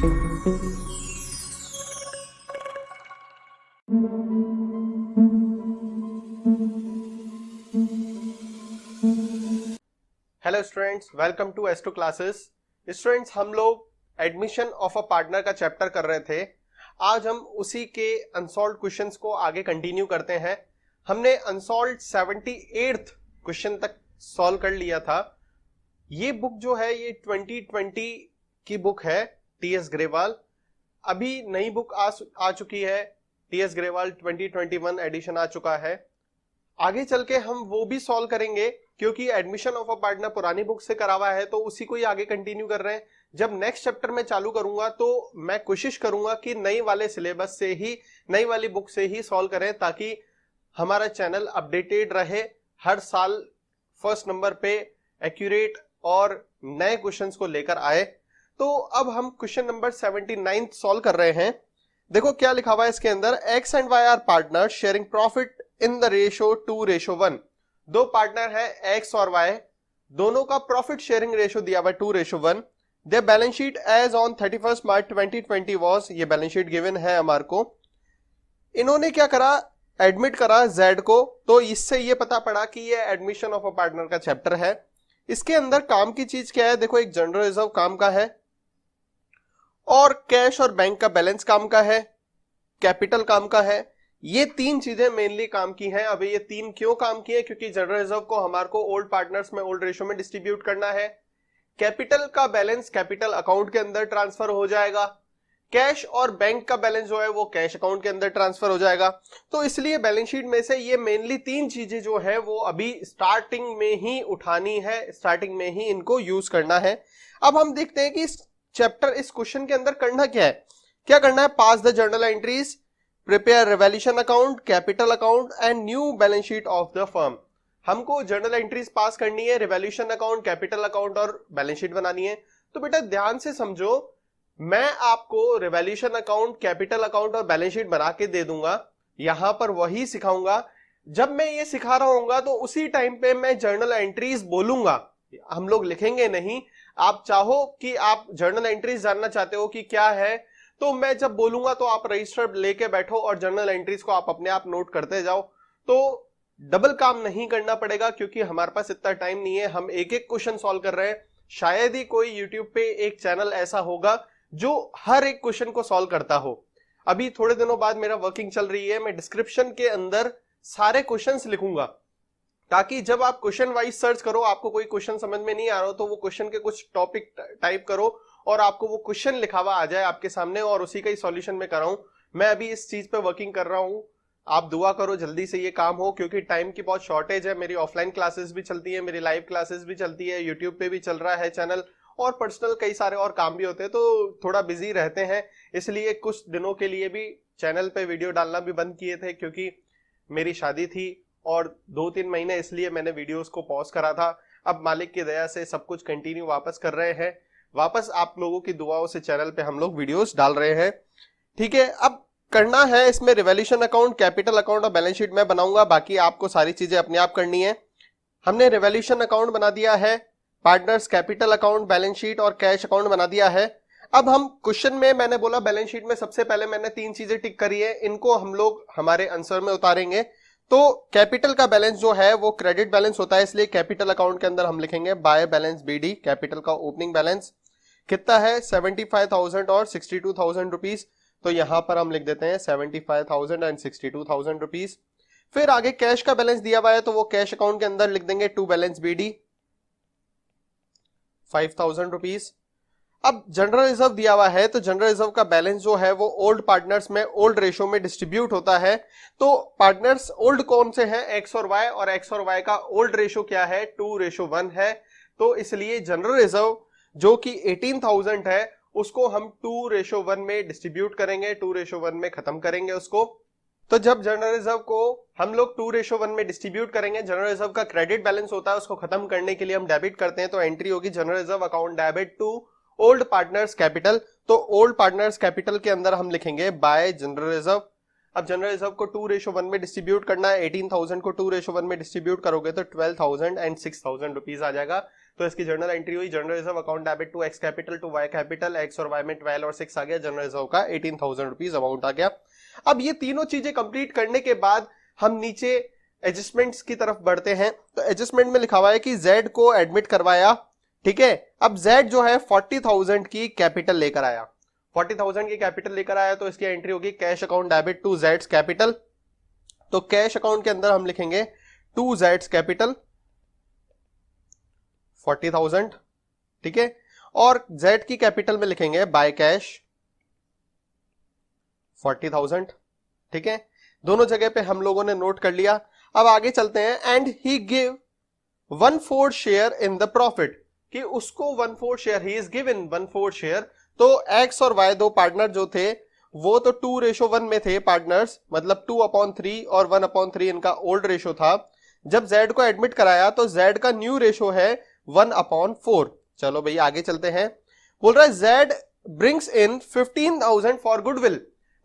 Hello students, welcome to S2 classes. Students, हम लोग admission of a partner का chapter कर रहे थे। आज हम उसी के अनसॉल्व्ड क्वेश्चंस को आगे कंटिन्यू करते हैं। हमने अनसॉल्व्ड 78th क्वेश्चन तक सॉल्व कर लिया था। ये बुक जो है ये 2020 की बुक है, TS ग्रेवाल। अभी नई बुक आ चुकी है, TS ग्रेवाल 2021 एडिशन आ चुका है। आगे चल के हम वो भी सॉल्व करेंगे, क्योंकि एडमिशन ऑफ अ पार्टनर पुरानी बुक से करा हुआ है तो उसी को ही आगे कंटिन्यू कर रहे हैं। जब नेक्स्ट चैप्टर में चालू करूंगा तो मैं कोशिश करूंगा कि नई वाले सिलेबस से ही, नई वाली बुक से ही सॉल्व करें, ताकि हमारा चैनल अपडेटेड रहे, हर साल फर्स्ट नंबर पे एक्यूरेट और नए क्वेश्चंस को लेकर आए। तो अब हम क्वेश्चन नंबर 79 सॉल्व कर रहे हैं। देखो क्या लिखा हुआ है इसके अंदर। X and Y are partner sharing profit in the ratio 2:1। दो पार्टनर है एक्स और वाई, दोनों का प्रॉफिट शेयरिंग रेशियो दिया हुआ 2:1। Their balance sheet as on 31 March 2020 was, ये बैलेंस शीट गिवन है हमारे को। इन्होंने क्या करा, एडमिट करा जेड को, तो इससे ये पता पड़ा कि ये एडमिशन ऑफ अ पार्टनर का चैप्टर है। इसके अंदर काम की चीज क्या है, देखो एक जनरल रिजर्व काम का है, और कैश और बैंक का बैलेंस काम का है, कैपिटल काम का है। ये तीन चीजें मेनली काम की हैं। अभी ये तीन क्यों काम की है, क्योंकि जनरल रिजर्व को हमारे को ओल्ड पार्टनर्स में ओल्ड रेशियो में डिस्ट्रीब्यूट करना है। कैपिटल का बैलेंस कैपिटल अकाउंट के अंदर ट्रांसफर हो जाएगा। कैश और बैंक का बैलेंस जो है वो कैश अकाउंट के अंदर ट्रांसफर हो जाएगा। तो इसलिए बैलेंस शीट में से ये मेनली तीन चीजें जो है वो अभी स्टार्टिंग में ही उठानी है, स्टार्टिंग में ही इनको यूज करना है। अब हम देखते हैं कि इस चैप्टर, इस क्वेश्चन के अंदर करना क्या है। क्या करना है, pass the journal entries, prepare revaluation account, capital account and new balance sheet of the firm. हमको जर्नल एंट्रीज पास करनी है, रिवैल्यूएशन अकाउंट, कैपिटल अकाउंट और बैलेंस शीट बनानी है। तो बेटा ध्यान से समझो, मैं आपको रिवैल्यूएशन अकाउंट, कैपिटल अकाउंट और बैलेंस शीट बना के दे दूंगा, यहां पर वही सिखाऊंगा। जब मैं ये सिखा रहा हूंगा तो उसी टाइम पे मैं जर्नल एंट्रीज बोलूंगा, हम लोग लिखेंगे नहीं। आप चाहो कि आप जर्नल एंट्रीज जानना चाहते हो कि क्या है, तो मैं जब बोलूंगा तो आप रजिस्टर लेके बैठो और जर्नल एंट्रीज को आप अपने आप नोट करते जाओ। तो डबल काम नहीं करना पड़ेगा, क्योंकि हमारे पास इतना टाइम नहीं है। हम एक एक क्वेश्चन सॉल्व कर रहे हैं। शायद ही कोई यूट्यूब पे एक चैनल ऐसा होगा जो हर एक क्वेश्चन को सॉल्व करता हो। अभी थोड़े दिनों बाद मेरा वर्किंग चल रही है, मैं डिस्क्रिप्शन के अंदर सारे क्वेश्चंस लिखूंगा, ताकि जब आप क्वेश्चन वाइज सर्च करो, आपको कोई क्वेश्चन समझ में नहीं आ रहा हो तो वो क्वेश्चन के कुछ टॉपिक टाइप करो और आपको वो क्वेश्चन लिखा हुआ आ जाए आपके सामने, और उसी का ही सॉल्यूशन में कराऊं। मैं अभी इस चीज पे वर्किंग कर रहा हूं। आप दुआ करो जल्दी से ये काम हो, क्योंकि टाइम की बहुत शॉर्टेज है। मेरी ऑफलाइन क्लासेस भी चलती है, मेरी लाइव क्लासेस भी चलती है, यूट्यूब पे भी चल रहा है चैनल, और पर्सनल कई सारे और काम भी होते हैं, तो थोड़ा बिजी रहते हैं। इसलिए कुछ दिनों के लिए भी चैनल पे वीडियो डालना भी बंद किए थे, क्योंकि मेरी शादी थी और 2-3 महीने इसलिए मैंने वीडियोस को पॉज करा था। अब मालिक की दया से सब कुछ कंटिन्यू वापस कर रहे हैं। वापस आप लोगों की दुआओं से चैनल पे हम लोग वीडियोस डाल रहे हैं। ठीक है, अब करना है इसमें रिवैल्यूएशन अकाउंट, कैपिटल अकाउंट और बैलेंस शीट मैं बनाऊंगा, बाकी आपको सारी चीजें अपने आप करनी है। हमने रिवैल्यूएशन अकाउंट बना दिया है, partners capital account, balance sheet और कैश अकाउंट बना दिया है। अब हम क्वेश्चन में, मैंने बोला बैलेंस शीट में सबसे पहले मैंने तीन चीजें टिक करी है, इनको हम लोग हमारे आंसर में उतारेंगे। तो कैपिटल का बैलेंस जो है वो क्रेडिट बैलेंस होता है, इसलिए कैपिटल अकाउंट के अंदर हम लिखेंगे बाय बैलेंस BD। कैपिटल का ओपनिंग बैलेंस कितना है, 75,000 और 62,000 रुपीज। तो यहां पर हम लिख देते हैं 75,000 एंड 62,000 रुपीज। फिर आगे कैश का बैलेंस दिया हुआ है, तो वो कैश अकाउंट के अंदर लिख देंगे टू बैलेंस BD 5,000 रुपीज। अब जनरल रिजर्व दिया हुआ है, तो जनरल रिजर्व का बैलेंस जो है वो ओल्ड पार्टनर्स में ओल्ड रेशियो में डिस्ट्रीब्यूट होता है। तो पार्टनर्स ओल्ड कौन से हैं, एक्स और वाई, और एक्स और वाई का ओल्ड रेशियो क्या है, 2:1 है। तो इसलिए जनरल रिजर्व जो कि 18,000 है उसको हम 2:1 में डिस्ट्रीब्यूट करेंगे, 2:1 में खत्म करेंगे उसको। तो जब जनरल रिजर्व को हम लोग 2:1 में डिस्ट्रीब्यूट करेंगे, जनरल रिजर्व का क्रेडिट बैलेंस होता है, उसको खत्म करने के लिए हम डेबिट करते हैं। तो एंट्री होगी general reserve account debit to old partners capital. तो ओल्ड पार्टनर्स कैपिटल के अंदर हम लिखेंगे बाय जनरल रिजर्व। अब जनरल रिजर्व को 2:1 में डिस्ट्रीब्यूट करना है, 18,000 को 2:1 में डिस्ट्रीब्यूट करोगे तो 12,000 एंड 6,000 रुपीज आ जाएगा। तो इसकी जर्नल एंट्री हुई general reserve account debit to X capital to Y capital, X और वाई में 12 और 6 आ गया, जनरल रिजर्व का 18,000 रुपीज अमाउंट आ गया। अब ये तीनों चीजें कंप्लीट करने के बाद हम नीचे एडजस्टमेंट्स की तरफ बढ़ते हैं। तो एडजस्टमेंट में लिखा हुआ है कि जेड को एडमिट करवाया, ठीक है। अब जेड जो है 40,000 की कैपिटल लेकर आया, 40,000 की कैपिटल लेकर आया, तो इसकी एंट्री होगी कैश अकाउंट डेबिट टू जेड्स कैपिटल। तो कैश अकाउंट के अंदर हम लिखेंगे टू जेड्स कैपिटल 40,000, ठीक है। और जेड की कैपिटल में लिखेंगे बाय कैश 40,000, ठीक है। दोनों जगह पे हम लोगों ने नोट कर लिया। अब आगे चलते हैं। And he give 1/4 share in the profit, कि उसको 1/4 share, he is given 1/4 share. तो एक्स और वाई दो पार्टनर जो थे वो तो 2:1 में थे पार्टनर्स, मतलब 2/3 और 1/3 इनका ओल्ड रेशो था। जब जेड को एडमिट कराया तो जेड का न्यू रेशो है 1/4। चलो भाई आगे चलते हैं। बोल रहा है Z brings in 15,000 for goodwill,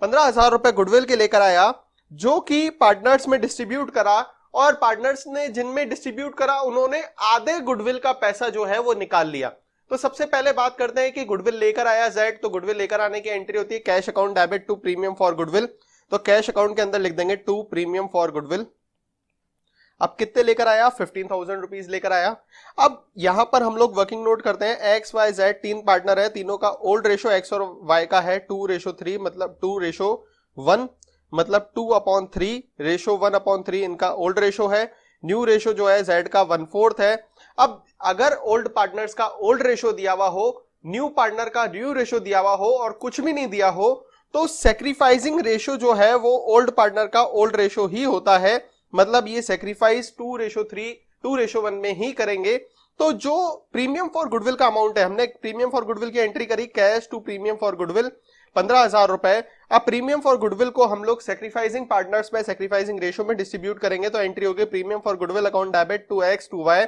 15,000 रुपए गुडविल के लेकर आया, जो कि पार्टनर्स में डिस्ट्रीब्यूट करा, और पार्टनर्स ने जिनमें डिस्ट्रीब्यूट करा उन्होंने आधे गुडविल का पैसा जो है वो निकाल लिया। तो सबसे पहले बात करते हैं कि गुडविल लेकर आया जेड, तो गुडविल लेकर आने की एंट्री होती है cash account debit to premium for goodwill. तो कैश अकाउंट के अंदर लिख देंगे टू प्रीमियम फॉर गुडविल। अब कितने लेकर आया, 15,000 रुपीज लेकर आया। अब यहां पर हम लोग वर्किंग नोट करते हैं, एक्स वाई जेड तीन पार्टनर है, तीनों का ओल्ड रेशो एक्स और वाई का है 2:3, मतलब 2:1, मतलब 2/3 रेशो 1/3 इनका ओल्ड रेशो है। न्यू रेशो जो है जेड का 1/4 है। अब अगर ओल्ड पार्टनर्स का ओल्ड रेशो दिया हुआ हो, न्यू पार्टनर का न्यू रेशो दिया हुआ हो और कुछ भी नहीं दिया हो, तो सेक्रीफाइसिंग रेशो जो है वो ओल्ड पार्टनर का ओल्ड रेशो ही होता है। मतलब ये सेक्रीफाइस 2:3 2:1 में ही करेंगे। तो जो प्रीमियम फॉर गुडविल का अमाउंट है, हमने प्रीमियम फॉर गुडविल की एंट्री करी cash to premium for goodwill 15,000 रुपए। अब प्रीमियम फॉर गुडविल को हम लोग सेक्रीफाइसिंग पार्टनर्स में सेक्रीफाइसिंग रेशो में डिस्ट्रीब्यूट करेंगे। तो एंट्री होगी premium for goodwill account debit to X to Y,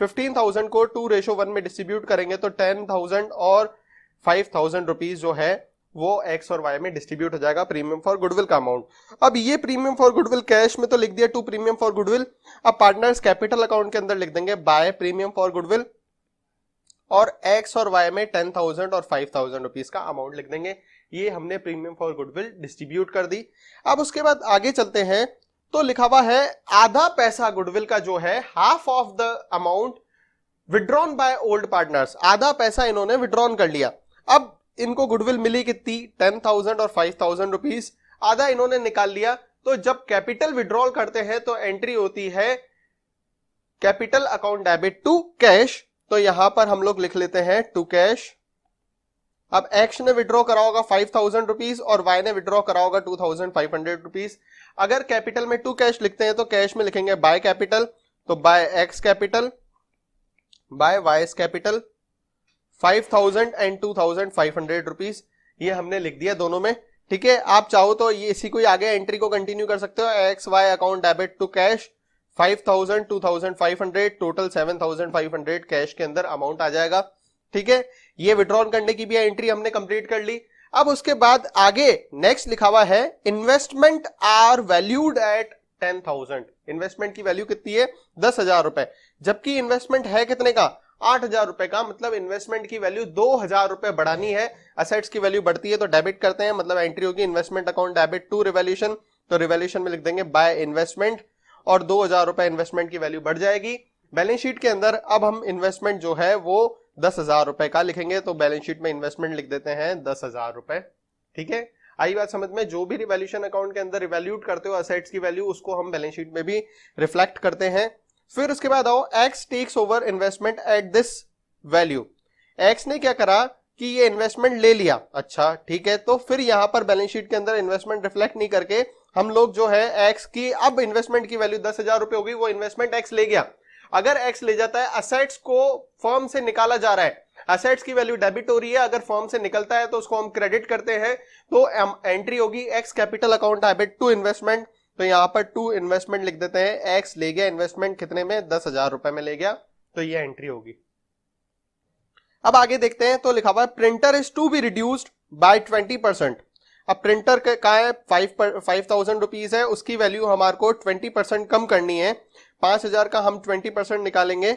15,000 को 2:1 में डिस्ट्रीब्यूट करेंगे तो 10,000 और 5,000 रुपीज जो है वो एक्स और वाई में डिस्ट्रीब्यूट हो जाएगा प्रीमियम फॉर गुडविल का अमाउंट। अब ये प्रीमियम फॉर गुडविल कैश में तो लिख दिया टू प्रीमियम फॉर गुडविल। अब पार्टनर्स कैपिटल अकाउंट के अंदर लिख देंगे बाय प्रीमियम फॉर गुडविल, और एक्स और वाई में 10,000 और 5,000 रुपीज का अमाउंट लिख देंगे। ये हमने प्रीमियम फॉर गुडविल डिस्ट्रीब्यूट कर दी। अब उसके बाद आगे चलते हैं, तो लिखा हुआ है आधा पैसा गुडविल का जो है, half of the amount withdrawn by old partners, आधा पैसा इन्होंने विड्रॉन कर लिया। अब इनको गुडविल मिली कितनी, 10,000 और 5,000 रुपीज, आधा इन्होंने निकाल लिया। तो जब कैपिटल विड्रॉल करते हैं तो एंट्री होती है capital account debit to cash. तो यहां पर हम लोग लिख लेते हैं टू कैश। अब एक्स ने विड्रॉ करा होगा 5,000 रुपीज और वाई ने विड्रॉ करा होगा 2,500 रुपीज। अगर कैपिटल में टू कैश लिखते हैं तो कैश में लिखेंगे बाय कैपिटल, तो by X capital by Y capital 5,000 and 2,500 rupees, ये हमने लिख दिया दोनों में, ठीक है। आप चाहो तो ये इसी को आगे एंट्री को कंटिन्यू कर सकते हो, X Y account debit to cash 5,000 2,500 total 7,500 cash के अंदर अमाउंट आ जाएगा, ठीक है। ये विड्रॉल करने की भी एंट्री हमने कंप्लीट कर ली। अब उसके बाद आगे नेक्स्ट लिखा हुआ है investment are valued at 10,000, investment की वैल्यू कितनी है, 10,000 रुपए, जबकि इन्वेस्टमेंट है कितने का, 8,000 रुपए का। मतलब इन्वेस्टमेंट की वैल्यू 2,000 रुपए बढ़ानी है। असेट्स की वैल्यू बढ़ती है तो डेबिट करते हैं, मतलब एंट्री होगी investment account debit to revaluation, तो रिवैल्यूएशन में लिख देंगे बाय इन्वेस्टमेंट, और 2,000 रुपए इन्वेस्टमेंट की वैल्यू बढ़ जाएगी। बैलेंस शीट के अंदर अब हम इन्वेस्टमेंट जो है वो 10,000 रुपए का लिखेंगे, तो बैलेंस शीट में इन्वेस्टमेंट लिख देते हैं 10,000 रुपए, ठीक है। आई बात समझ में, जो भी रिवैल्यूएशन अकाउंट के अंदर रिवैल्यूट करते हो असेट्स की वैल्यू, उसको हम बैलेंस शीट में भी रिफ्लेक्ट करते हैं। फिर उसके बाद आओ X takes over investment at this value, X ने क्या करा कि ये इन्वेस्टमेंट ले लिया, अच्छा ठीक है। तो फिर यहां पर बैलेंस शीट के अंदर इन्वेस्टमेंट रिफ्लेक्ट नहीं करके हम लोग जो है एक्स की, अब इन्वेस्टमेंट की वैल्यू 10,000 रुपए होगी, वो इन्वेस्टमेंट एक्स ले गया। अगर एक्स ले जाता है, असेट्स को फर्म से निकाला जा रहा है, असेट्स की वैल्यू डेबिट हो रही है, अगर फर्म से निकलता है तो उसको हम क्रेडिट करते हैं, तो एंट्री होगी X capital account debit to investment. तो यहां पर टू इन्वेस्टमेंट लिख देते हैं, एक्स ले गया इन्वेस्टमेंट कितने में, 10,000 रुपए में ले गया, तो ये एंट्री होगी। अब आगे देखते हैं, तो लिखा हुआ है printer is to be reduced by 20%। अब प्रिंटर का है 5,000 रुपीज है, उसकी वैल्यू हमारे को 20% कम करनी है, 5,000 का हम 20% निकालेंगे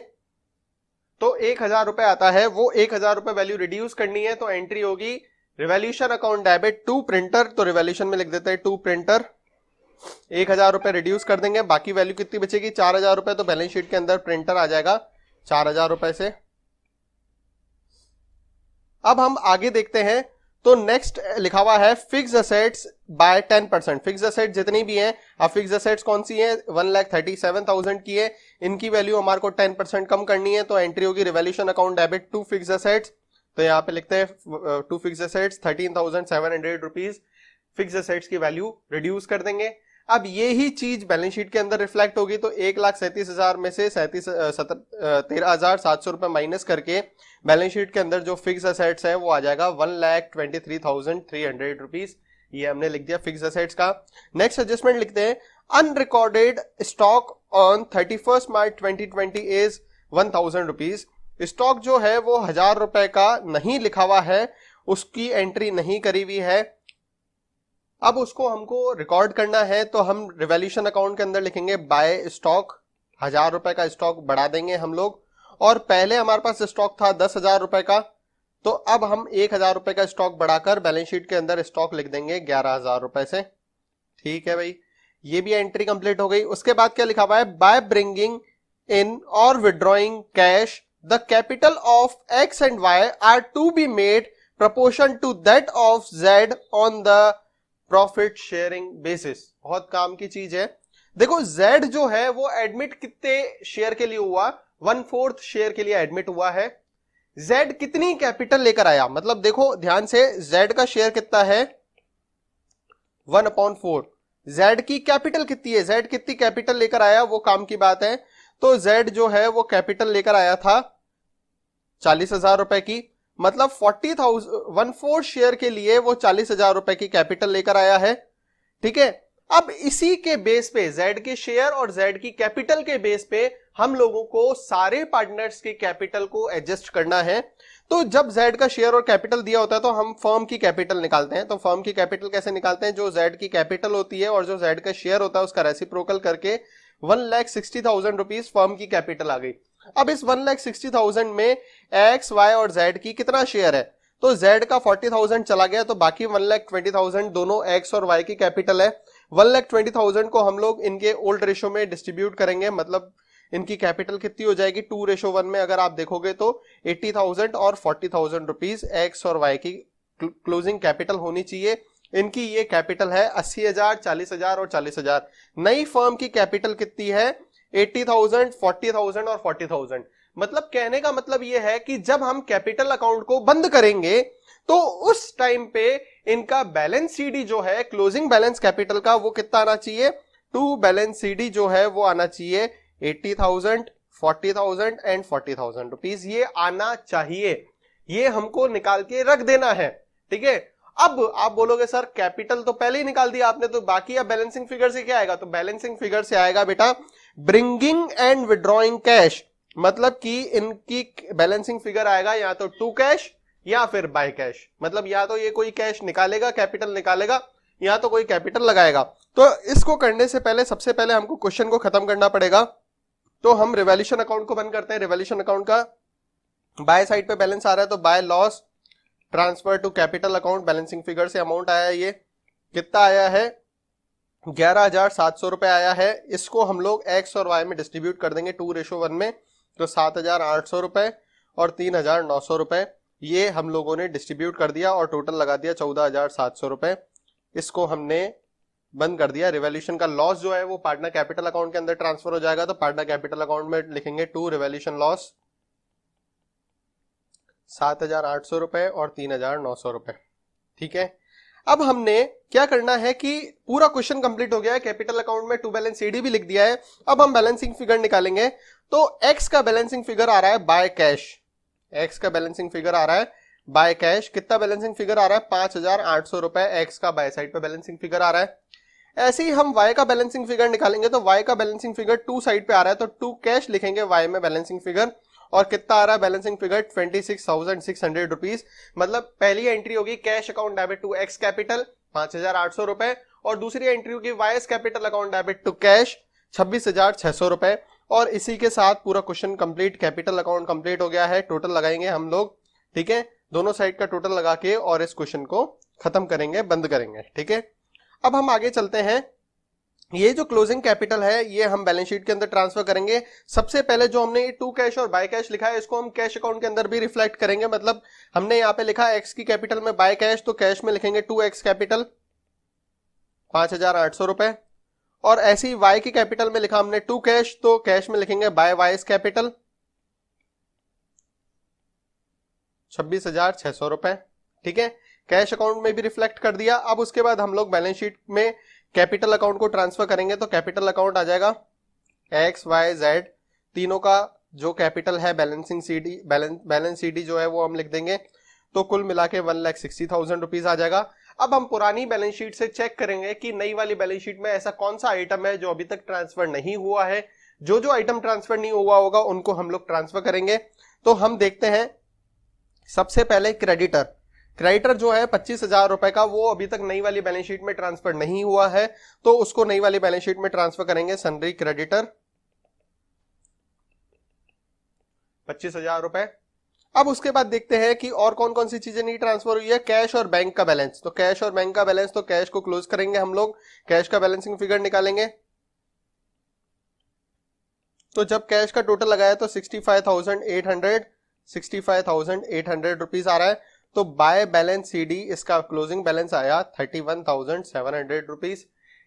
तो 1000 रुपए आता है, वो 1000 रुपए वैल्यू रिड्यूस करनी है, तो एंट्री होगी revolution account debit to printer, तो रिवॉल्यूशन में लिख देते हैं टू प्रिंटर। 1000 रुपए रिड्यूस कर देंगे, बाकी वैल्यू कितनी बचेगी 4000 रुपए, तो बैलेंस शीट के अंदर प्रिंटर आ जाएगा 4000 रुपए से। अब हम आगे देखते हैं, तो नेक्स्ट लिखा हुआ है fix assets by 10%। Fix asset जितनी भी हैं, अब फिक्स असेट्स कौन सी है 1,37,000 की है, इनकी वैल्यू हमारे को 10% कम करनी है, तो एंट्री होगी revolution account debit to fix assets. तो यहाँ पे लिखते हैं to fix assets 13,700 rupees fix assets की वैल्यू रिड्यूस कर देंगे। अब ये ही चीज बैलेंस शीट के अंदर रिफ्लेक्ट होगी, तो 1,37,000 में से 13,700 रुपए माइनस करके बैलेंस शीट के अंदर जो फिक्स असेट्स है वो आ जाएगा 1,23,300 रुपीज। ये हमने लिख दिया फिक्स असेट्स का। नेक्स्ट एडजस्टमेंट लिखते हैं, unrecorded stock on 31 March 2020 is 1,000 rupees. Stock जो है वो 1000 रुपए का नहीं लिखा हुआ है, उसकी एंट्री नहीं करी हुई है, अब उसको हमको रिकॉर्ड करना है, तो हम रिवॉल्यूशन अकाउंट के अंदर लिखेंगे बाय स्टॉक, 1000 रुपए का स्टॉक बढ़ा देंगे हम लोग, और पहले हमारे पास स्टॉक था 10,000 रुपए का, तो अब हम 1,000 रुपए का स्टॉक बढ़ाकर बैलेंस शीट के अंदर स्टॉक लिख देंगे 11,000 रुपए से। ठीक है भाई, ये भी एंट्री कंप्लीट हो गई। उसके बाद क्या लिखा हुआ है, bye bringing in or withdrawing cash the capital of X and Y are to be made proportion to that of Z on the profit sharing basis. बहुत काम की चीज है। देखो Z जो है वो एडमिट कितने शेयर के लिए हुआ, 1/4 शेयर के लिए एडमिट हुआ है। Z कितनी कैपिटल लेकर आया, मतलब देखो ध्यान से, Z का शेयर कितना है 1/4, Z की कैपिटल कितनी है, Z कितनी कैपिटल लेकर आया वो काम की बात है। तो Z जो है वो कैपिटल लेकर आया था 40,000 रुपए की, मतलब 1/4 शेयर के लिए वो 40,000 रुपए की कैपिटल लेकर आया है। ठीक है, अब इसी के बेस पे Z के शेयर और Z की कैपिटल के बेस पे हम लोगों को सारे पार्टनर्स की कैपिटल को एडजस्ट करना है। तो जब Z का शेयर और कैपिटल दिया होता है तो हम फर्म की कैपिटल निकालते हैं। तो फर्म की कैपिटल कैसे निकालते हैं, जो Z की कैपिटल होती है और जो Z का शेयर होता है उसका रेसिप्रोकल करके 1,60,000 रुपीज फर्म की कैपिटल आ गई। अब इस 1,60,000 में X, Y और Z की कितना शेयर है, तो Z का 40,000 चला गया, तो बाकी 1,20,000 दोनों X और Y की कैपिटल है। 1,20,000 को हम लोग इनके ओल्ड रेशो में डिस्ट्रीब्यूट करेंगे, मतलब इनकी कैपिटल कितनी हो जाएगी 2:1 में, अगर आप देखोगे तो 80,000 और 40,000 रुपीज X और Y की क्लोजिंग कैपिटल होनी चाहिए। इनकी ये कैपिटल है 80,000, 40,000 और 40,000। नई फर्म की कैपिटल कितनी है 80,000, 40,000 और 40,000। मतलब कहने का मतलब यह है कि जब हम कैपिटल अकाउंट को बंद करेंगे तो उस टाइम पे इनका बैलेंस सीडी जो है क्लोजिंग बैलेंस कैपिटल का वो कितना आना चाहिए, टू बैलेंस सीडी जो है वो आना चाहिए 80,000, 40,000 एंड 40,000 रुपीज, ये आना चाहिए। ये हमको निकाल के रख देना है। ठीक है, अब आप बोलोगे सर कैपिटल तो पहले ही निकाल दिया आपने, तो बाकी अब बैलेंसिंग फिगर से क्या आएगा, तो बैलेंसिंग फिगर से आएगा बेटा ब्रिंगिंग एंड विड्रॉइंग कैश, मतलब कि इनकी बैलेंसिंग फिगर आएगा या तो टू कैश या फिर बाय कैश, मतलब या तो ये कोई कैश निकालेगा कैपिटल निकालेगा या तो कोई कैपिटल लगाएगा। तो इसको करने से पहले सबसे पहले हमको क्वेश्चन को खत्म करना पड़ेगा। तो हम रिवॉल्यूशन अकाउंट को बंद करते हैं। रिवॉल्यूशन अकाउंट का बाय साइड पे बैलेंस आ रहा है, तो by loss transfer to capital account, balancing figure से अमाउंट आया है, ये कितना आया है 11,700 रुपए आया है। इसको हम लोग X और Y में डिस्ट्रीब्यूट कर देंगे 2:1 में, तो 7,800 रुपए और 3,900 रुपए ये हम लोगों ने डिस्ट्रीब्यूट कर दिया और टोटल लगा दिया 14,700 रुपए। इसको हमने बंद कर दिया। रिवॉल्यूशन का लॉस जो है वो पार्टनर कैपिटल अकाउंट के अंदर ट्रांसफर हो जाएगा, तो पार्टनर कैपिटल अकाउंट में लिखेंगे टू रिवॉल्यूशन लॉस 7,800 रुपए और 3,900 रुपए। ठीक है, अब हमने क्या करना है कि पूरा क्वेश्चन कंप्लीट हो गया है, कैपिटल अकाउंट में टू बैलेंस सीडी भी लिख दिया है। अब हम बैलेंसिंग फिगर निकालेंगे। तो X का बैलेंसिंग फिगर आ रहा है बाय कैश, X का बैलेंसिंग फिगर आ रहा है बाय कैश, कितना बैलेंसिंग फिगर आ रहा है 5,800 रुपए X का बाय साइड पे बैलेंसिंग फिगर आ रहा है। ऐसे ही हम Y का बैलेंसिंग फिगर निकालेंगे, तो Y का बैलेंसिंग फिगर टू साइड पे आ रहा है, तो टू कैश लिखेंगे Y में बैलेंसिंग फिगर, और कितना आ रहा है बैलेंसिंग फिगर 26,600 रुपीज। मतलब पहली एंट्री होगी cash account debit to X capital 5,800 रुपए, और दूसरी एंट्री होगी Y's capital account debit to cash 26,600 रुपए, और इसी के साथ पूरा question complete, capital account complete हो गया है। टोटल लगाएंगे हम लोग, ठीक है, दोनों साइड का टोटल लगा के और इस क्वेश्चन को खत्म करेंगे, बंद करेंगे, ठीक है। अब हम आगे चलते हैं। ये जो क्लोजिंग कैपिटल है ये हम बैलेंस शीट के अंदर ट्रांसफर करेंगे। सबसे पहले जो हमने टू कैश और बाय कैश लिखा है इसको हम कैश अकाउंट के अंदर भी रिफ्लेक्ट करेंगे। मतलब हमने यहाँ पे लिखा एक्स की कैपिटल में बाय कैश, तो कैश में लिखेंगे 2x कैपिटल 5,800 रुपए। और ऐसे ही वाई की कैपिटल में लिखा हमने 2 कैश, तो कैश में लिखेंगे बाय वाइस कैपिटल 26,600 रुपए, ठीक है। कैश अकाउंट में भी रिफ्लेक्ट कर दिया। अब उसके बाद हम लोग बैलेंस शीट में कैपिटल अकाउंट को ट्रांसफर करेंगे, तो कैपिटल अकाउंट आ जाएगा एक्स वाई जेड, तीनों का जो कैपिटल है बैलेंसिंग सीडी, बैलेंस सीडी जो है वो हम लिख देंगे, तो कुल मिला के 1,60,000 रुपीज आ जाएगा। अब हम पुरानी बैलेंस शीट से चेक करेंगे कि नई वाली बैलेंस शीट में ऐसा कौन सा आइटम है जो अभी तक ट्रांसफर नहीं हुआ है। जो जो आइटम ट्रांसफर नहीं हुआ होगा उनको हम लोग ट्रांसफर करेंगे। तो हम देखते हैं सबसे पहले क्रेडिटर जो है 25,000 रुपए का, वो अभी तक नई वाली बैलेंस शीट में ट्रांसफर नहीं हुआ है, तो उसको नई वाली बैलेंस शीट में ट्रांसफर करेंगे। सन्ड्री क्रेडिटर 25,000 रुपए। अब उसके बाद देखते हैं कि और कौन कौन सी चीजें नहीं ट्रांसफर हुई है। कैश और बैंक का बैलेंस, तो कैश और बैंक का बैलेंस, तो कैश को क्लोज करेंगे हम लोग, कैश का बैलेंसिंग फिगर निकालेंगे। तो जब कैश का टोटल लगाया तो 65,800 रुपीज आ रहा है। तो बाय बैलेंस सीडी इसका क्लोजिंग बैलेंस आया 31,700 रुपीज।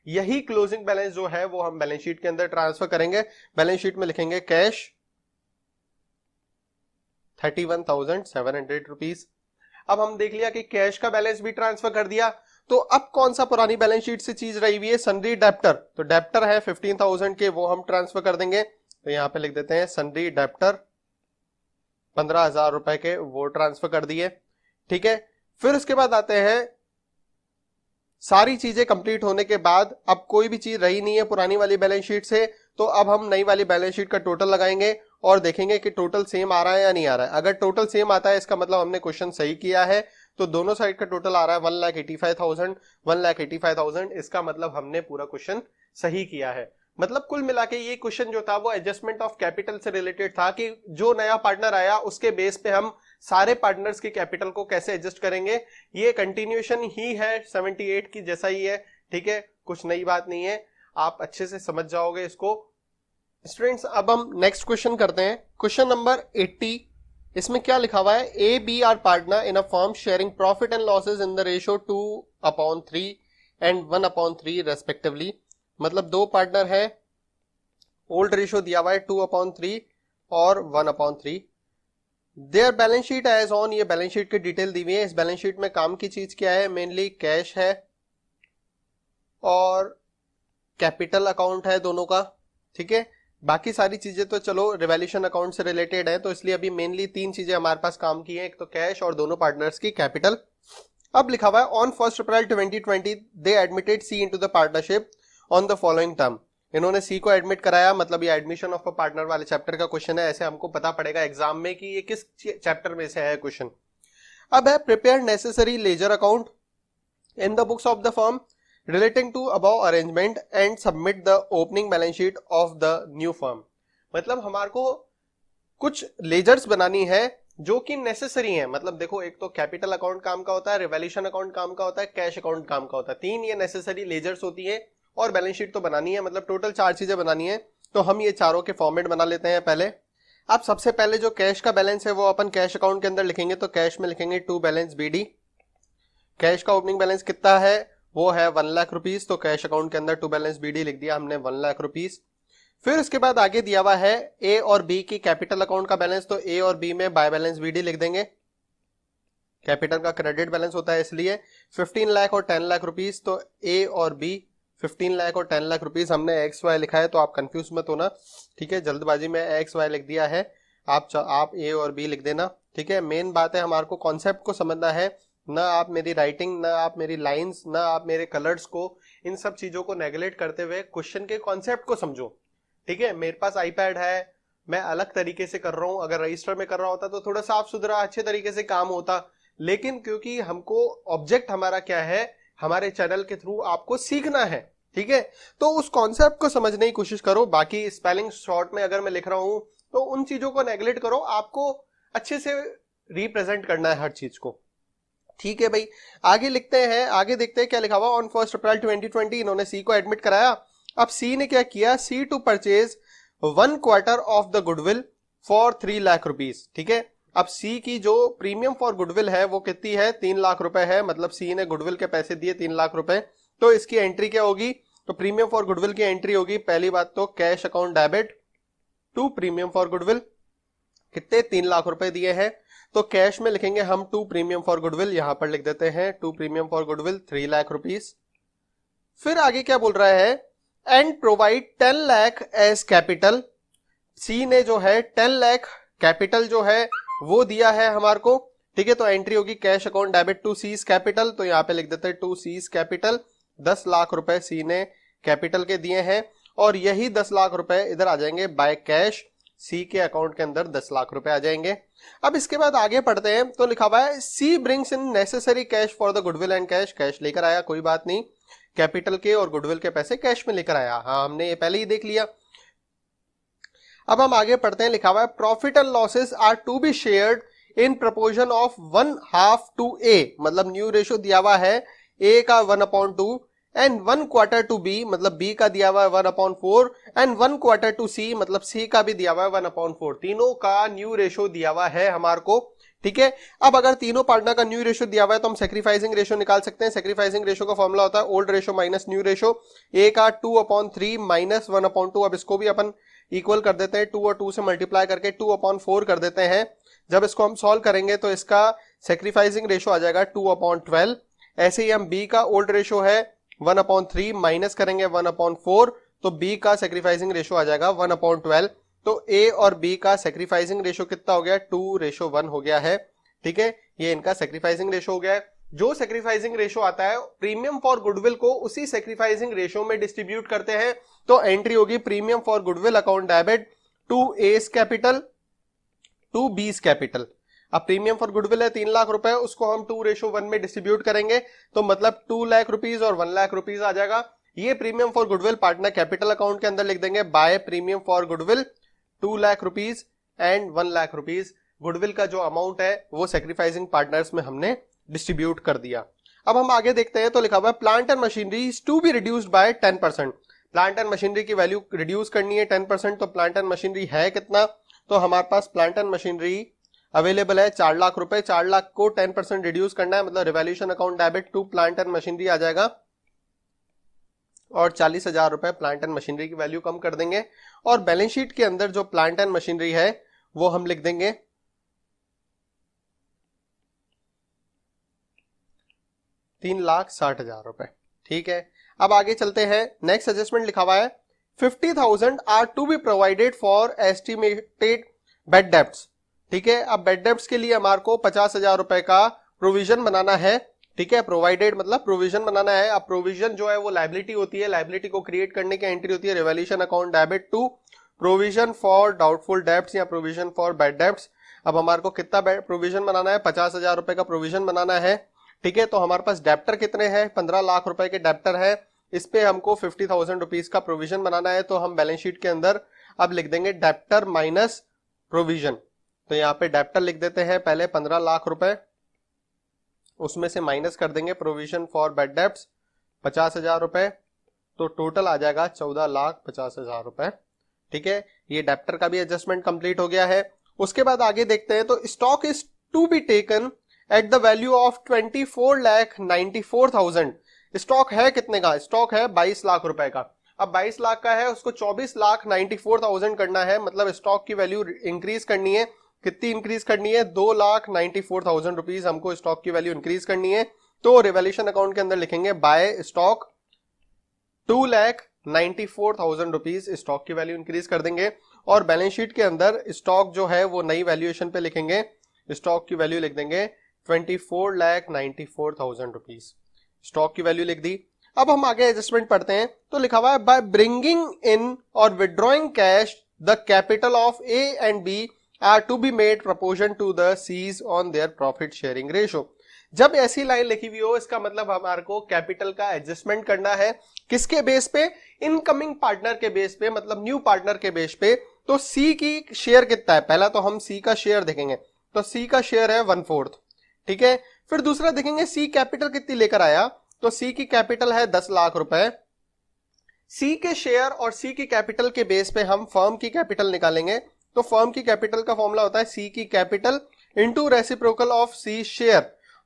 यही क्लोजिंग बैलेंस जो है वो हम बैलेंस शीट के अंदर ट्रांसफर करेंगे। बैलेंस शीट में लिखेंगे कैश 31,700 रुपीज। अब हम देख लिया कि कैश का बैलेंस भी ट्रांसफर कर दिया। तो अब कौन सा पुरानी बैलेंस शीट से चीज रही हुई है, सन्ड्री डेप्टर। तो डेप्टर है 15,000 के, वो हम ट्रांसफर कर देंगे। तो यहां पे लिख देते हैं सन्ड्री डेप्टर 15,000 रुपए के, वो ट्रांसफर कर दिए, ठीक है। फिर उसके बाद आते हैं, सारी चीजें कंप्लीट होने के बाद अब कोई भी चीज रही नहीं है पुरानी वाली बैलेंस शीट से, तो अब हम नई वाली बैलेंस शीट का टोटल लगाएंगे और देखेंगे कि टोटल सेम आ रहा है या नहीं आ रहा है। अगर टोटल सेम आता है इसका मतलब हमने क्वेश्चन सही किया है। तो दोनों साइड का टोटल आ रहा है 1,85,000, इसका मतलब हमने पूरा क्वेश्चन सही किया है। मतलब कुल मिला के ये क्वेश्चन जो था वो एडजस्टमेंट ऑफ कैपिटल से रिलेटेड था कि जो नया पार्टनर आया उसके बेस पे हम सारे पार्टनर्स के कैपिटल को कैसे एडजस्ट करेंगे। ये कंटिन्यूएशन ही है 78 की जैसा ही है, ठीक है, कुछ नई बात नहीं है, आप अच्छे से समझ जाओगे इसको। स्टूडेंट्स अब हम नेक्स्ट क्वेश्चन करते हैं, क्वेश्चन नंबर 80। इसमें क्या लिखा हुआ है, A B are partner in a firm sharing profit and losses in the ratio 2/3 and 1/3 respectively. मतलब दो पार्टनर है, ओल्ड रेशियो दिया हुआ है 2/3 और 1/3। Their balance sheet as on, ये बैलेंस शीट की डिटेल दी हुई है। इस बैलेंस शीट में काम की चीज क्या है, मेनली कैश है और कैपिटल अकाउंट है दोनों का, ठीक है। बाकी सारी चीजें तो चलो रिवैल्यूएशन अकाउंट से रिलेटेड है, तो इसलिए अभी मेनली तीन चीजें हमारे पास काम की है, एक तो कैश और दोनों पार्टनर्स की कैपिटल। अब लिखा हुआ है on 1 April 2020 they admitted C into the partnership on the following term. इन्होंने सी को एडमिट कराया, मतलब ये एडमिशन ऑफ अ पार्टनर वाले चैप्टर का क्वेश्चन है। ऐसे हमको पता पड़ेगा एग्जाम में कि ये किस चैप्टर में से है क्वेश्चन। अब है prepare necessary ledger account in the books of the firm relating to above arrangement and submit the opening balance sheet of the new firm। मतलब हमारे को कुछ लेजर्स बनानी है जो कि नेसेसरी है। मतलब देखो, एक तो कैपिटल अकाउंट काम का होता है, रिवैल्यूएशन अकाउंट काम का होता है, कैश अकाउंट काम का होता है, तीन ये नेसेसरी लेजर्स होती है और बैलेंस शीट तो बनानी है। मतलब टोटल 4 चीजें बनानी है, तो हम ये चारों के फॉर्मेट बना लेते हैं पहले। अब सबसे पहले जो कैश का बैलेंस है वो अपन कैश अकाउंट के अंदर लिखेंगे, तो कैश में लिखेंगे टू बैलेंस BD। कैश का ओपनिंग बैलेंस कितना है, वो है 1 लाख रुपीज, तो कैश अकाउंट के अंदर टू बैलेंस BD लिख दिया हमने 1 लाख रुपीज। फिर उसके बाद आगे दिया हुआ है ए और बी की कैपिटल अकाउंट का बैलेंस, तो ए और बी में बाय बैलेंस BD लिख देंगे। कैपिटल का क्रेडिट बैलेंस होता है इसलिए 15 लाख और 10 लाख रुपीज, तो ए और बी 15 लाख और 10 लाख रुपीज। हमने XY लिखा है तो आप कंफ्यूज मत होना, ठीक है, जल्दबाजी में XY लिख दिया है, आप ए और बी लिख देना, ठीक है। मेन बात है हमारे को कॉन्सेप्ट को समझना है, ना आप मेरी राइटिंग, ना आप मेरी लाइंस, ना आप मेरे कलर्स को, इन सब चीजों को नेगलेक्ट करते हुए क्वेश्चन के कॉन्सेप्ट को समझो, ठीक है। मेरे पास iPad है, मैं अलग तरीके से कर रहा हूं, अगर रजिस्टर में कर रहा होता तो थोड़ा साफ सुथरा अच्छे तरीके से काम होता, लेकिन क्योंकि हमको ऑब्जेक्ट हमारा क्या है, हमारे चैनल के थ्रू आपको सीखना है, ठीक है, तो उस कॉन्सेप्ट को समझने की कोशिश करो। बाकी स्पेलिंग शॉर्ट में अगर मैं लिख रहा हूं तो उन चीजों को नेग्लेक्ट करो, आपको अच्छे से रिप्रेजेंट करना है हर चीज को। ठीक है भाई, आगे लिखते हैं, आगे देखते हैं क्या लिखा हुआ। ऑन 1 अप्रैल 2020 इन्होंने सी को एडमिट कराया। अब सी ने क्या किया, C to purchase 1 quarter of the goodwill for 3 lakh rupees. ठीक है, अब सी की जो प्रीमियम फॉर गुडविल है वो कितनी है, 3 लाख रुपए है, मतलब सी ने गुडविल के पैसे दिए 3 लाख रुपए। तो इसकी एंट्री क्या होगी, तो प्रीमियम फॉर गुडविल की एंट्री होगी, पहली बात तो cash account debit to premium for goodwill, कितने 3 लाख रुपए दिए हैं, तो कैश में लिखेंगे हम टू प्रीमियम फॉर गुडविल, यहां पर लिख देते हैं to premium for goodwill 3 lakh rupees. फिर आगे क्या बोल रहा है, and provide 10 lakh as capital. C ने जो है 10 लाख कैपिटल जो है वो दिया है हमारे को। ठीक है, तो एंट्री होगी cash account debit to C's capital, तो यहां पे लिख देते हैं टू सीज कैपिटल। 10 लाख रुपए सी ने कैपिटल के दिए हैं और यही 10 लाख रुपए इधर आ जाएंगे बाय कैश, सी के अकाउंट के अंदर 10 लाख रुपए आ जाएंगे। अब इसके बाद आगे पढ़ते हैं, तो लिखा हुआ है C brings in necessary cash for the goodwill and cash. Cash लेकर आया, कोई बात नहीं, कैपिटल के और गुडविल के पैसे कैश में लेकर आया, हाँ हमने ये पहले ही देख लिया। अब हम आगे पढ़ते हैं, लिखा हुआ है profit and losses are to be shared in proportion of 1/2 to A, मतलब न्यू रेशो दिया हुआ है ए का 1/2 एंड 1 क्वार्टर टू बी, मतलब बी का दिया हुआ है 1/4 एंड 1 क्वार्टर टू सी, मतलब सी का भी दिया हुआ है 1/4। तीनों का न्यू रेशो दिया हुआ है हमारे को। ठीक है, अब अगर तीनों पार्टनर का न्यू रेशो दिया हुआ है तो हम सेक्रीफाइसिंग रेशो निकाल सकते हैं। सेक्रीफाइसिंग रेशो का फॉर्मूला होता है old ratio minus new ratio, A का 2/3 माइनस 1/2। अब इसको भी अपन इक्वल कर देते हैं, 2 और 2 से मल्टीप्लाई करके 2/4 कर देते हैं। जब इसको हम सॉल्व करेंगे तो इसका सेक्रीफाइसिंग रेशो आ जाएगा 2/12। ऐसे ही हम बी का ओल्ड रेशो है 1/3 माइनस करेंगे 1/4, तो बी का सेक्रीफाइसिंग रेशो आ जाएगा 1/12। तो ए और बी का सेक्रीफाइसिंग रेशो कितना हो गया, 2:1 हो गया है। ठीक है, ये इनका सेक्रीफाइसिंग रेशो हो गया है। जो सेक्रीफाइसिंग रेशो आता है प्रीमियम फॉर गुडविल को उसी सेक्रीफाइसिंग रेशो में डिस्ट्रीब्यूट करते हैं, तो एंट्री होगी premium for goodwill account debit to A's capital to B's capital. अब प्रीमियम फॉर गुडविल है 3 लाख रुपए, उसको हम 2:1 में डिस्ट्रीब्यूट करेंगे, तो मतलब 2 लाख रुपीज और 1 लाख रुपीज आ जाएगा। ये premium for goodwill partner capital account के अंदर लिख देंगे by premium for goodwill 2 lakh rupees and 1 lakh rupees. Goodwill का जो अमाउंट है वो सेक्रीफाइसिंग पार्टनर्स में हमने डिस्ट्रीब्यूट कर दिया। अब हम आगे देखते हैं, तो लिखा हुआ है plant and machinery is to be reduced by 10%। Plant and machinery की वैल्यू रिड्यूस करनी है 10%, तो प्लांट एंड मशीनरी है कितना, तो हमारे पास प्लांट एंड मशीनरी अवेलेबल है 4 लाख रुपए। 4 लाख को 10% रिड्यूस करना है, मतलब revaluation account debit to plant and machinery आ जाएगा और 40,000 रुपए प्लांट एंड मशीनरी की वैल्यू कम कर देंगे। और बैलेंस शीट के अंदर जो प्लांट एंड मशीनरी है वो हम लिख देंगे 3,60,000 रुपए। ठीक है, अब आगे चलते हैं, नेक्स्ट एडजस्टमेंट लिखा हुआ है 50,000 are to be provided for estimated bad debts. ठीक है, अब बेड डेब्ट्स के लिए हमारे को 50,000 रुपए का प्रोविजन बनाना है। ठीक है, प्रोवाइडेड मतलब प्रोविजन बनाना है। अब प्रोविजन जो है वो लायबिलिटी होती है, लायबिलिटी को क्रिएट करने की एंट्री होती है revaluation account debit to provision for doubtful debts या प्रोविजन फॉर बेड डेब्ट्स। अब हमारे को कितना प्रोविजन बनाना है, 50,000 रुपए का प्रोविजन बनाना है। ठीक है, तो हमारे पास डेप्टर कितने हैं, 15 लाख रुपए के डेप्टर है, इस पे हमको 50,000 रुपीज का प्रोविजन बनाना है। तो हम बैलेंस शीट के अंदर अब लिख देंगे डेप्टर माइनस प्रोविजन। तो यहाँ पे डेप्टर लिख देते हैं पहले 15 लाख रुपए, उसमें से माइनस कर देंगे प्रोविजन फॉर बेड डेब्ट्स 50,000 रुपए, तो टोटल आ जाएगा 14,50,000 रुपए। ठीक है, ये डेप्टर का भी एडजस्टमेंट कंप्लीट हो गया है। उसके बाद आगे देखते हैं, तो stock is to be taken at the value of 24,94,000। Stock है कितने का, स्टॉक है 22 लाख रुपए का। अब 22 लाख का है, उसको 24,94,000 करना है, मतलब स्टॉक की वैल्यू इंक्रीज करनी है। कितनी इंक्रीज करनी है, 2,94,000 रुपीज हमको स्टॉक की वैल्यू इंक्रीज करनी है। तो रिवैल्यूएशन अकाउंट के अंदर लिखेंगे बाय स्टॉक 2,94,000 रुपीज, स्टॉक की वैल्यू इंक्रीज कर देंगे। और बैलेंस शीट के अंदर स्टॉक जो है वो नई वैल्यूएशन पे लिखेंगे, स्टॉक की वैल्यू लिख देंगे 24,94,000 रुपीज, स्टॉक की वैल्यू लिख दी। अब हम आगे एडजस्टमेंट पढ़ते हैं, तो लिखा हुआ है bye bringing in or withdrawing cash the capital of A and B are to be made proportion to the C's on their profit sharing ratio. जब ऐसी लाइन लिखी हुई हो इसका मतलब हमारे को कैपिटल का एडजस्टमेंट करना है। किसके बेस पे? इनकमिंग पार्टनर के बेस पे, मतलब न्यू पार्टनर के बेस पे। तो सी की शेयर कितना है, पहला तो हम सी का शेयर देखेंगे, तो सी का शेयर है 1/4, ठीक है। फिर दूसरा देखेंगे सी कैपिटल कितनी लेकर आया, तो सी की कैपिटल है 10 लाख रुपए। सी के शेयर और सी की कैपिटल के बेस पे हम फर्म की कैपिटल निकालेंगे। तो फर्म की कैपिटल का फॉर्मूला होता है सी की capital into reciprocal of C share.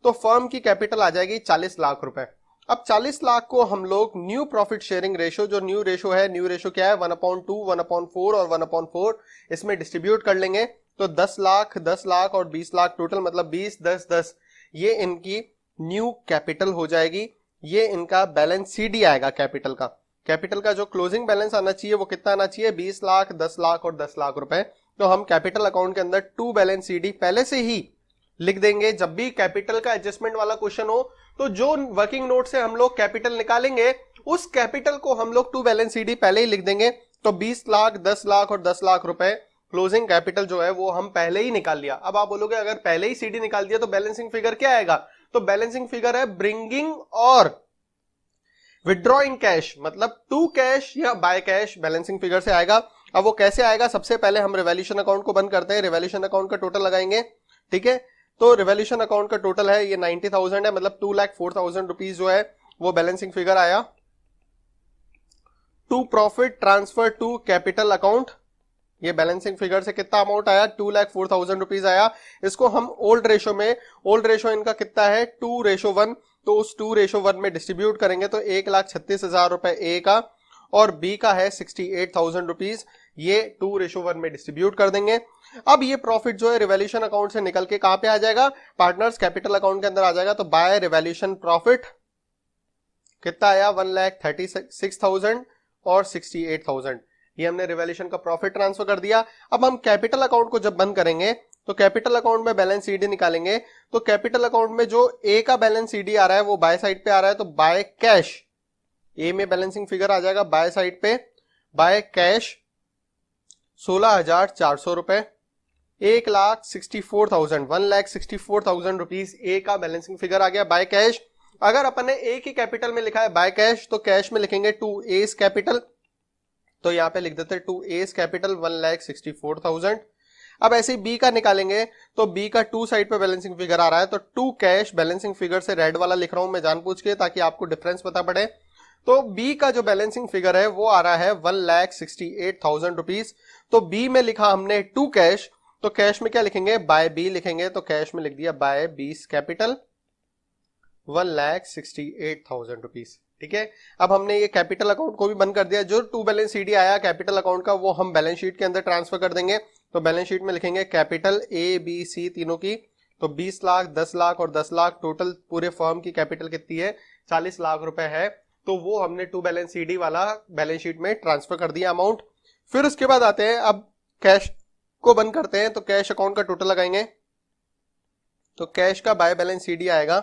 तो फर्म की कैपिटल आ जाएगी 40 लाख रुपए। अब 40 लाख को हम लोग न्यू प्रॉफिट शेयरिंग रेशो, जो न्यू रेशो है, न्यू रेशो क्या है 1/2, 1/4 और 1/4, इसमें डिस्ट्रीब्यूट कर लेंगे। तो 10 लाख, 10 लाख और 20 लाख टोटल, मतलब 20, 10, 10, ये इनकी न्यू कैपिटल हो जाएगी। ये इनका बैलेंस सीडी आएगा कैपिटल का। कैपिटल का जो क्लोजिंग बैलेंस आना चाहिए वो कितना आना चाहिए, 20 लाख, 10 लाख और 10 लाख रुपए। तो हम कैपिटल अकाउंट के अंदर टू बैलेंस सीडी पहले से ही लिख देंगे। जब भी कैपिटल का एडजस्टमेंट वाला क्वेश्चन हो तो जो वर्किंग नोट से हम लोग कैपिटल निकालेंगे उस कैपिटल को हम लोग टू बैलेंस सीडी पहले ही लिख देंगे। तो 20 लाख, 10 लाख और 10 लाख रुपए क्लोजिंग कैपिटल जो है वो हम पहले ही निकाल लिया। अब आप बोलोगे अगर पहले ही सीडी निकाल दिया तो बैलेंसिंग फिगर क्या आएगा, तो बैलेंसिंग फिगर है ब्रिंगिंग और विड्रॉइंग कैश, मतलब टू कैश या बाय कैश बैलेंसिंग फिगर से आएगा। अब वो कैसे आएगा, सबसे पहले हम रिवैल्यूएशन अकाउंट को बंद करते हैं, रिवैल्यूएशन अकाउंट का टोटल लगाएंगे, ठीक है। तो रिवैल्यूएशन अकाउंट का टोटल है ये 90,000 है, मतलब 2,04,000 रुपीज जो है वो बैलेंसिंग फिगर आया। To profit transfer to capital account, ये बैलेंसिंग फिगर से कितना अमाउंट आया, 2,04,000 रुपीज आया। इसको हम ओल्ड रेशो में, ओल्ड रेशो इनका कितना है 2:1, तो उस 2:1 में डिस्ट्रीब्यूट करेंगे तो 1,36,000 रुपए ए का और बी का है 68,000 रुपीज, ये 2:1 में डिस्ट्रीब्यूट कर देंगे। अब ये प्रॉफिट जो है रिवैल्यूएशन अकाउंट से निकल के कहां पे आ जाएगा, पार्टनर्स कैपिटल अकाउंट के अंदर आ जाएगा। तो बाय रिवैल्यूएशन प्रॉफिट कितना आया, 1,36,000 और 68,000, ये हमने रिवैल्यूएशन का प्रॉफिट ट्रांसफर कर दिया। अब हम कैपिटल अकाउंट को जब बंद करेंगे तो कैपिटल अकाउंट में बैलेंस सीडी निकालेंगे। तो कैपिटल अकाउंट में जो ए का बैलेंस सीडी आ रहा है वो बाय साइड पे आ रहा है, तो बाय कैश ए में बैलेंसिंग फिगर आ जाएगा बाय साइड पे, बाय कैश 16,400 रुपए, 1,64,000 रुपीज ए का बैलेंसिंग फिगर आ गया बाय कैश। अगर अपन ने ए की कैपिटल में लिखा है बाय कैश तो कैश में लिखेंगे टू एस कैपिटल, तो यहां पे लिख देते हैं टू एस कैपिटल 1,64,000। अब ऐसे ही बी का निकालेंगे तो बी का टू साइड पे बैलेंसिंग फिगर आ रहा है, तो टू कैश बैलेंसिंग फिगर से रेड वाला लिख रहा हूं मैं जानबूझ के ताकि आपको डिफरेंस पता पड़े। तो बी का जो बैलेंसिंग फिगर है वो आ रहा है 1,68,000 रुपीज। तो बी में लिखा हमने टू कैश, तो कैश में क्या लिखेंगे, बाय बी लिखेंगे, तो कैश में लिख दिया बाय बीस कैपिटल 1,68,000 रुपीज, ठीक है। अब हमने ये कैपिटल अकाउंट को भी बंद कर दिया। जो टू बैलेंस सीडी आया कैपिटल अकाउंट का वो हम बैलेंस शीट के अंदर ट्रांसफर कर देंगे। तो बैलेंस शीट में लिखेंगे कैपिटल ए बी सी तीनों की, तो 20 लाख, 10 लाख और 10 लाख टोटल पूरे फर्म की कैपिटल कितनी है, 40 लाख रुपए है। तो वो हमने टू बैलेंस सीडी वाला बैलेंस शीट में ट्रांसफर कर दिया अमाउंट। फिर उसके बाद आते हैं, अब कैश को बंद करते हैं, तो कैश अकाउंट का टोटल लगाएंगे। तो कैश का बाय बैलेंस सीडी आएगा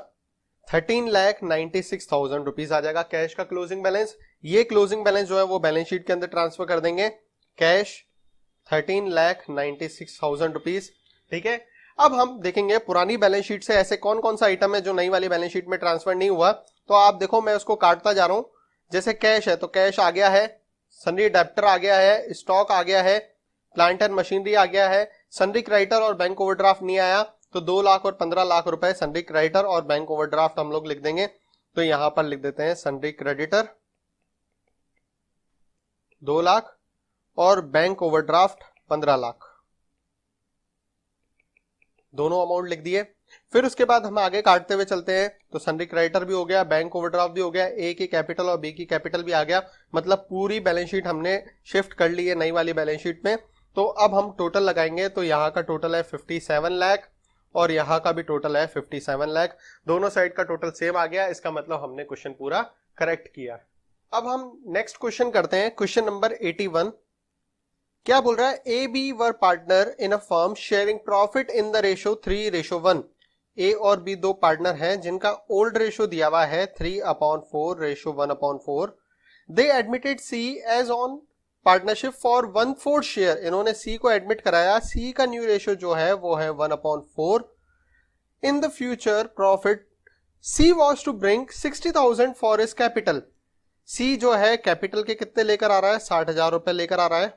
13,96,000 रुपीज आ जाएगा कैश का क्लोजिंग बैलेंस। ये क्लोजिंग बैलेंस जो है वो बैलेंस शीट के अंदर ट्रांसफर कर देंगे, कैश 13,96,000 रुपीज, ठीक है। अब हम देखेंगे पुरानी बैलेंस शीट से ऐसे कौन कौन सा आइटम है जो नई वाली बैलेंस शीट में ट्रांसफर नहीं हुआ। तो आप देखो मैं उसको काटता जा रहा हूं। जैसे कैश है तो कैश आ गया है, सन्ड्री डेब्टर आ गया है, स्टॉक आ गया है, प्लांट एंड मशीनरी आ गया है, सन्ड्री क्रेडिटर और बैंक ओवरड्राफ्ट नहीं आया, तो 2 लाख और 15 लाख रुपए सन्ड्री क्रेडिटर और बैंक ओवरड्राफ्ट हम लोग लिख देंगे। तो यहां पर लिख देते हैं सन्ड्री क्रेडिटर 2 लाख और बैंक ओवरड्राफ्ट 15 लाख, दोनों अमाउंट लिख दिए। फिर उसके बाद हम आगे काटते हुए चलते हैं, तो सन्ड्री क्रेडिटर भी हो गया, बैंक ओवरड्राफ्ट भी हो गया, ए की कैपिटल और बी की कैपिटल भी आ गया, मतलब पूरी बैलेंस शीट हमने शिफ्ट कर ली है नई वाली बैलेंस शीट में। तो अब हम टोटल लगाएंगे, तो यहाँ का टोटल है 57 लाख और यहाँ का भी टोटल है 57 लाख, दोनों साइड का टोटल सेम आ गया। इसका मतलब हमने क्वेश्चन पूरा करेक्ट किया। अब हम नेक्स्ट क्वेश्चन करते हैं, क्वेश्चन नंबर 81। क्या बोल रहा है, A B were partner in a firm sharing profit in the ratio 3:1। A और बी दो पार्टनर हैं जिनका ओल्ड रेशो दिया हुआ है 3/4 ratio 1/4। They admitted C as on partnership for 1/4 share, इन्होंने सी को एडमिट कराया, सी का न्यू रेशो जो है वो है 1/4। In the future profit C was to bring 60,000 for his capital. C जो है कैपिटल के कितने लेकर आ रहा है, 60,000 रुपए लेकर आ रहा है।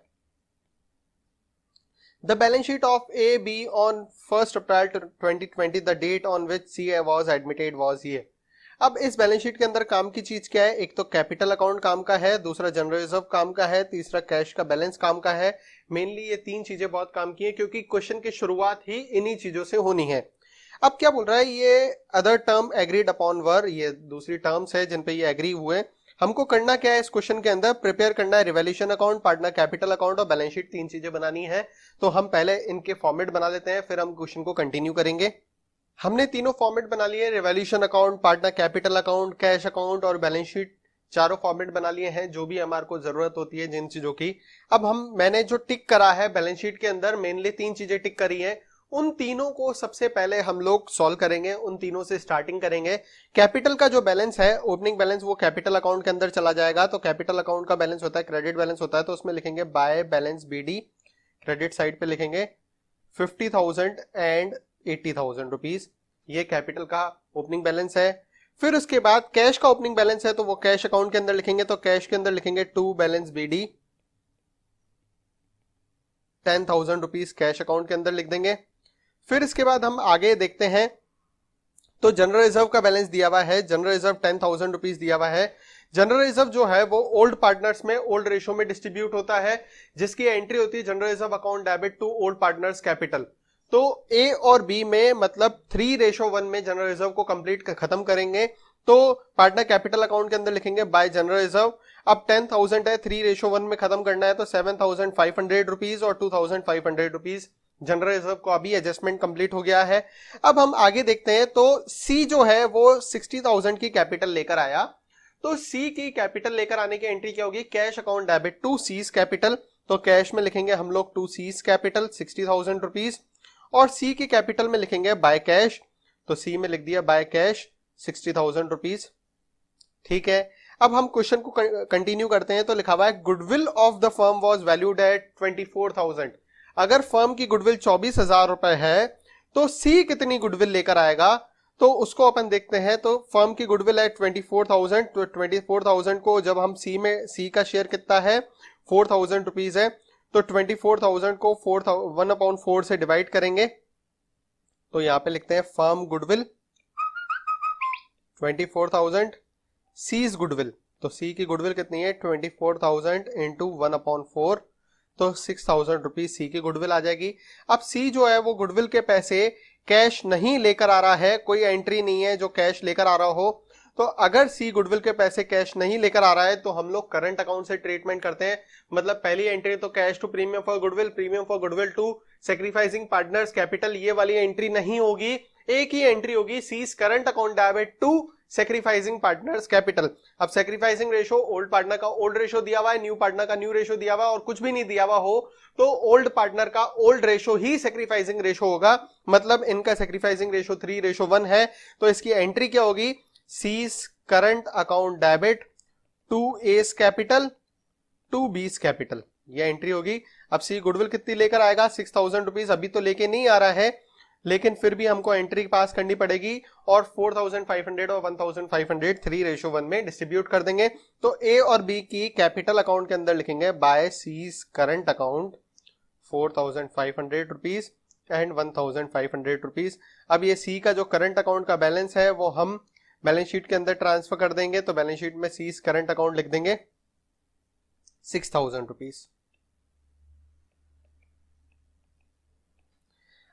The balance sheet of AB on 1st April 2020, the date on which C was admitted was ये। अब इस बैलेंस शीट के अंदर काम की चीज क्या है, एक तो कैपिटल अकाउंट काम का है, दूसरा जनरल रिजर्व काम का है, तीसरा कैश का बैलेंस काम का है। मेनली ये तीन चीजें बहुत काम की है क्योंकि क्वेश्चन की शुरुआत ही इन्हीं चीजों से होनी है। अब क्या बोल रहा है, ये अदर टर्म एग्रीड अपॉन वर, ये दूसरी टर्म्स है जिन पे ये एग्री हुए। हमको करना क्या है इस क्वेश्चन के अंदर, प्रिपेयर करना है revaluation account, partner capital account और बैलेंस शीट, तीन चीजें बनानी है। तो हम पहले इनके फॉर्मेट बना लेते हैं, फिर हम क्वेश्चन को कंटिन्यू करेंगे। हमने तीनों फॉर्मेट बना लिए, revaluation account, partner capital account, cash account और बैलेंस शीट, चारों फॉर्मेट बना लिए हैं जो भी हमारे को जरूरत होती है जिन चीजों की। अब मैंने जो टिक करा है बैलेंस शीट के अंदर, मेनली तीन चीजें टिक करी है, उन तीनों को सबसे पहले हम लोग सॉल्व करेंगे, उन तीनों से स्टार्टिंग करेंगे। कैपिटल का जो बैलेंस है, ओपनिंग बैलेंस, वो कैपिटल अकाउंट के अंदर चला जाएगा। तो कैपिटल अकाउंट का बैलेंस होता है, क्रेडिट बैलेंस होता है, तो उसमें लिखेंगे by balance BD, credit side पे लिखेंगे 50,000 एंड 80,000 रुपीज, ये कैपिटल का ओपनिंग बैलेंस है। फिर उसके बाद कैश का ओपनिंग बैलेंस है, तो वो कैश अकाउंट के अंदर लिखेंगे, तो कैश के अंदर लिखेंगे to balance BD, 10,000 rupees cash account के अंदर लिख देंगे। फिर इसके बाद हम आगे देखते हैं, तो जनरल रिजर्व का बैलेंस दिया हुआ है, जनरल रिजर्व 10,000 रुपीज दिया हुआ है। जनरल रिजर्व जो है वो ओल्ड पार्टनर्स में ओल्ड रेशो में डिस्ट्रीब्यूट होता है, जिसकी एंट्री होती है general reserve account debit to old partners capital. तो ए और बी में मतलब 3:1 में जनरल रिजर्व को कंप्लीट खत्म करेंगे, तो पार्टनर कैपिटल अकाउंट के अंदर लिखेंगे बाय जनरल रिजर्व। अब 10,000 है, 3:1 में खत्म करना है, तो 7,500 रुपीज और 2,500 रुपीज जनरल रिजर्व को अभी एडजस्टमेंट कंप्लीट हो गया है। अब हम आगे देखते हैं, तो सी जो है वो 60,000 की कैपिटल लेकर आया, तो सी की कैपिटल लेकर आने की एंट्री क्या होगी, cash account debit to C's capital, तो कैश में लिखेंगे हम लोग टू सीज कैपिटल 60,000 रुपीज, और सी की कैपिटल में लिखेंगे बाय कैश, तो सी में लिख दिया बाय कैश 60,000 रुपीज। ठीक है, अब हम क्वेश्चन को कंटिन्यू करते हैं, तो लिखा हुआ है goodwill of the firm was valued at 24,000। अगर फर्म की गुडविल 24,000 रुपए है, तो सी कितनी गुडविल लेकर आएगा, तो उसको अपन देखते हैं। तो फर्म की गुडविल है 24,000, तो 24,000 को जब हम सी में, सी का शेयर कितना है 4,000 रुपीज है, तो 24,000 को 1/4 से डिवाइड करेंगे, तो यहां पे लिखते हैं फर्म गुडविल 24,000 सीज गुडविल, तो सी की गुडविल कितनी है 24,000 इंटू 1/4, तो 6,000 रुपीज सी की गुडविल आ जाएगी। अब सी जो है वो गुडविल के पैसे कैश नहीं लेकर आ रहा है, कोई एंट्री नहीं है जो कैश लेकर आ रहा हो। तो अगर सी गुडविल के पैसे कैश नहीं लेकर आ रहा है, तो हम लोग करंट अकाउंट से ट्रीटमेंट करते हैं। मतलब पहली एंट्री तो cash to premium for goodwill, premium for goodwill to sacrificing partners capital, ये वाली एंट्री नहीं होगी, एक ही एंट्री होगी, C's current account debit to sacrificing partners capital. अब सेक्रीफाइसिंग रेशो ओल्ड पार्टनर का ओल्ड रेशो दिया हुआ है, न्यू पार्टनर का न्यू रेशो दिया हुआ है, और कुछ भी नहीं दिया हुआ हो तो ओल्ड पार्टनर का ओल्ड रेशो ही सेक्रीफाइसिंग रेशो होगा। मतलब इनका सेक्रीफाइसिंग रेशो 3:1 है, तो इसकी एंट्री क्या होगी, C's current account debit to A's capital to B's capital, ये एंट्री होगी। अब सी गुडविल कितनी लेकर आएगा 6,000 रुपीज, अभी तो लेके नहीं आ रहा है, लेकिन फिर भी हमको एंट्री पास करनी पड़ेगी, और 4,500 और 1,500 3:1 में डिस्ट्रीब्यूट कर देंगे। तो ए और बी की कैपिटल अकाउंट के अंदर लिखेंगे by C's current account 4,500 rupees and 1,500 rupees. अब ये सी का जो करंट अकाउंट का बैलेंस है वो हम बैलेंस शीट के अंदर ट्रांसफर कर देंगे, तो बैलेंस शीट में सीज करंट अकाउंट लिख देंगे 6,000 रुपीज।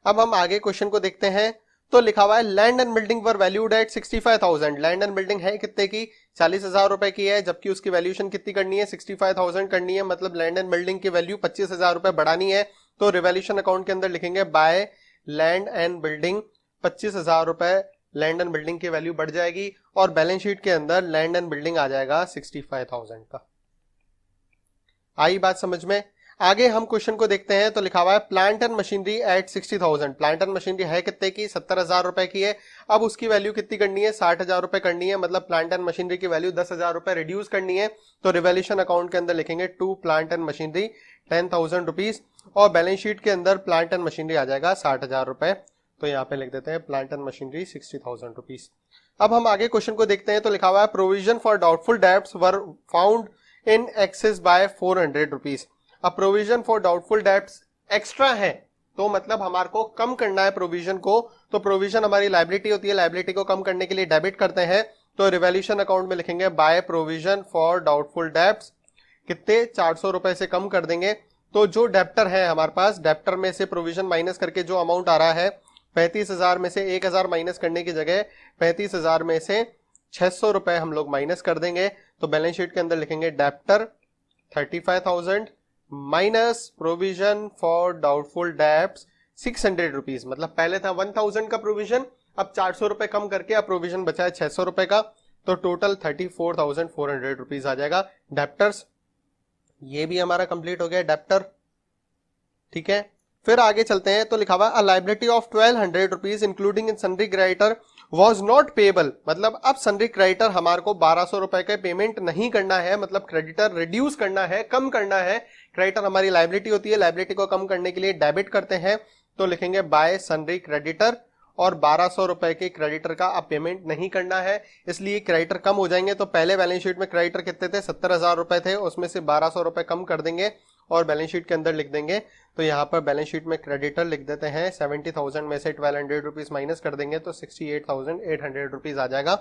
अब हम आगे क्वेश्चन को देखते हैं, तो लिखा हुआ है land and building were valued at 65,000। Land and building है कितने की 40,000 रुपए की है, जबकि उसकी वैल्यूएशन कितनी करनी है 65,000 करनी है, मतलब लैंड एंड बिल्डिंग की वैल्यू 25,000 रुपए बढ़ानी है। तो रिवैल्यूएशन अकाउंट के अंदर लिखेंगे बाय लैंड एंड बिल्डिंग 25,000 रुपए लैंड एंड बिल्डिंग की वैल्यू बढ़ जाएगी, और बैलेंस शीट के अंदर लैंड एंड बिल्डिंग आ जाएगा 65,000 का। आई बात समझ में। आगे हम क्वेश्चन को देखते हैं, तो लिखा हुआ है plant and machinery at 60,000। Plant and machinery है कितने की 70,000 रुपए की है। अब उसकी वैल्यू कितनी करनी है 60,000 रुपए करनी है, मतलब प्लांट एंड मशीनरी की वैल्यू 10,000 रुपए रिड्यूस करनी है। तो रिवैल्यूएशन अकाउंट के अंदर लिखेंगे to plant and machinery 10,000 rupees, और बैलेंस शीट के अंदर प्लांट एंड मशीनरी आ जाएगा 60,000 रुपए। तो यहाँ पे लिख देते हैं प्लांट एंड मशीनरी 60,000 रुपीज। अब हम आगे क्वेश्चन को देखते हैं। तो लिखा हुआ है provision for doubtful debts were found in excess by 400 rupees. अब provision for doubtful debts extra है, तो मतलब हमारे को कम करना है प्रोविजन को। तो प्रोविजन हमारी लायबिलिटी होती है, लायबिलिटी को कम करने के लिए डेबिट करते हैं। तो रिवैल्यूएशन अकाउंट में लिखेंगे by provision for doubtful debts, कितने 400 रुपए से कम कर देंगे। तो जो डेप्टर है हमारे पास, डेप्टर में से प्रोविजन माइनस करके जो अमाउंट आ रहा है 35,000 में से 1,000 माइनस करने की जगह 35,000 में से 600 रुपए हम लोग माइनस कर देंगे। तो बैलेंस शीट के अंदर लिखेंगे debtor 35,000 minus provision for doubtful debts 600 rupees. मतलब पहले था 1,000 का प्रोविजन, अब 400 रुपए कम करके अब प्रोविजन बचा है 600 रुपए का। तो टोटल 34,400 रुपीज आ जाएगा डेप्टर्स। ये भी हमारा कंप्लीट हो गया डेप्टर, ठीक है। फिर आगे चलते हैं। तो लिखा हुआ है liability of 1,200 rupees including in sundry creditor was not payable. मतलब अब सन्ड्री क्रेडिटर हमारे को 1,200 रुपए का पेमेंट नहीं करना है, मतलब क्रेडिटर रिड्यूस करना है, कम करना है। क्रेडिटर हमारी लायबिलिटी होती है, लायबिलिटी को कम करने के लिए डेबिट करते हैं। तो लिखेंगे बाय सन्ड्री क्रेडिटर, और 1,200 रुपए के क्रेडिटर का अब पेमेंट नहीं करना है, इसलिए क्रेडिटर कम हो जाएंगे। तो पहले बैलेंस शीट में क्रेडिटर कितने थे, 70,000 रुपए थे, उसमें से 1,200 रुपए कम कर देंगे और बैलेंस शीट के अंदर लिख देंगे। तो यहाँ पर बैलेंस शीट में क्रेडिटर लिख देते हैं 70,000 में से 1,200 रुपीज माइनस कर देंगे तो 68,800 रुपीज आ जाएगा।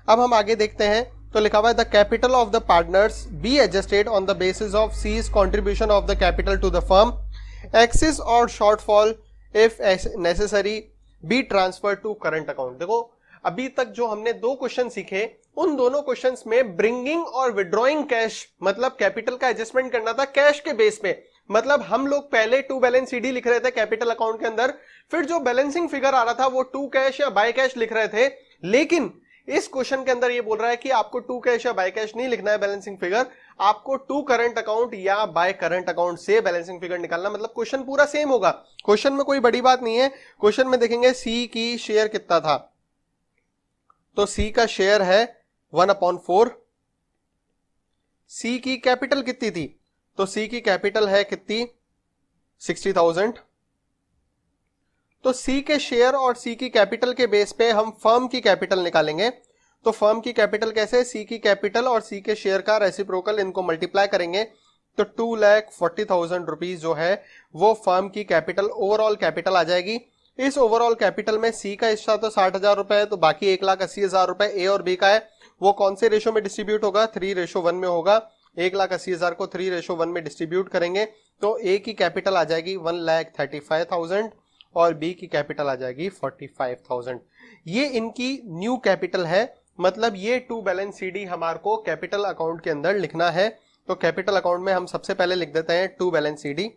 अब हम आगे देखते हैं। तो लिखा हुआ है the capital of the partners be adjusted on the basis of C's contribution of the capital to the firm, excess और shortfall if necessary be transfer to current account. देखो अभी तक जो हमने दो क्वेश्चन सीखे, उन दोनों क्वेश्चंस में ब्रिंगिंग और विड्रॉइंग कैश, मतलब कैपिटल का एडजस्टमेंट करना था कैश के बेस पे। मतलब हम लोग पहले टू बैलेंस सीडी लिख रहे थे कैपिटल अकाउंट के अंदर, फिर जो बैलेंसिंग फिगर आ रहा था वो टू कैश या बाय कैश लिख रहे थे। लेकिन इस क्वेश्चन के अंदर ये बोल रहा है कि आपको टू कैश या बाय कैश नहीं लिखना है बैलेंसिंग फिगर, आपको टू करंट अकाउंट या बाय करंट अकाउंट से बैलेंसिंग फिगर निकालना। मतलब क्वेश्चन पूरा सेम होगा, क्वेश्चन में कोई बड़ी बात नहीं है। क्वेश्चन में देखेंगे सी की शेयर कितना था, तो सी का शेयर है 1/4। सी की कैपिटल कितनी थी, तो सी की कैपिटल है कितनी 60,000। तो सी के शेयर और सी की कैपिटल के बेस पे हम फर्म की कैपिटल निकालेंगे। तो फर्म की कैपिटल कैसे, सी की कैपिटल और सी के शेयर का रेसिप्रोकल, इनको मल्टीप्लाई करेंगे तो 2,40,000 रुपीज जो है वो फर्म की कैपिटल, ओवरऑल कैपिटल आ जाएगी। इस ओवरऑल कैपिटल में सी का हिस्सा तो 60,000 रुपए है, तो बाकी 1,80,000 रुपए ए और बी का है। वो कौन से रेशो में डिस्ट्रीब्यूट होगा, 3:1 में होगा। 1,80,000 को 3:1 में डिस्ट्रीब्यूट करेंगे तो ए की कैपिटल आ जाएगी 1,35,000 और बी की कैपिटल आ जाएगी 45,000। ये इनकी न्यू कैपिटल है, मतलब ये टू बैलेंस सीडी हमारे को कैपिटल अकाउंट के अंदर लिखना है। तो कैपिटल अकाउंट में हम सबसे पहले लिख देते हैं to balance CD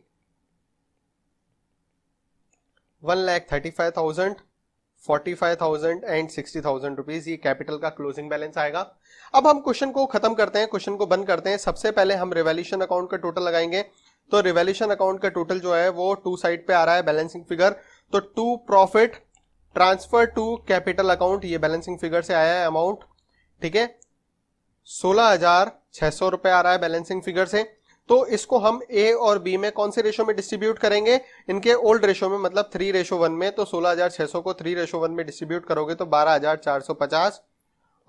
1,35,000, 45,000 and 60,000 rupees, ये कैपिटल का क्लोजिंग बैलेंस आएगा। अब हम क्वेश्चन को खत्म करते हैं, क्वेश्चन को बंद करते हैं। सबसे पहले हम रिवैल्यूएशन अकाउंट का टोटल लगाएंगे। तो रिवैल्यूएशन अकाउंट का टोटल जो है वो टू साइड पे आ रहा है बैलेंसिंग फिगर। तो to profit transfer to capital account, ये बैलेंसिंग फिगर से आया है अमाउंट, ठीक है। 16,600 रुपए आ रहा है बैलेंसिंग फिगर से। तो इसको हम ए और बी में कौन से रेशो में डिस्ट्रीब्यूट करेंगे, इनके ओल्ड रेशो में, मतलब 3:1 में। तो 16,600 को 3:1 में डिस्ट्रीब्यूट करोगे तो 12,450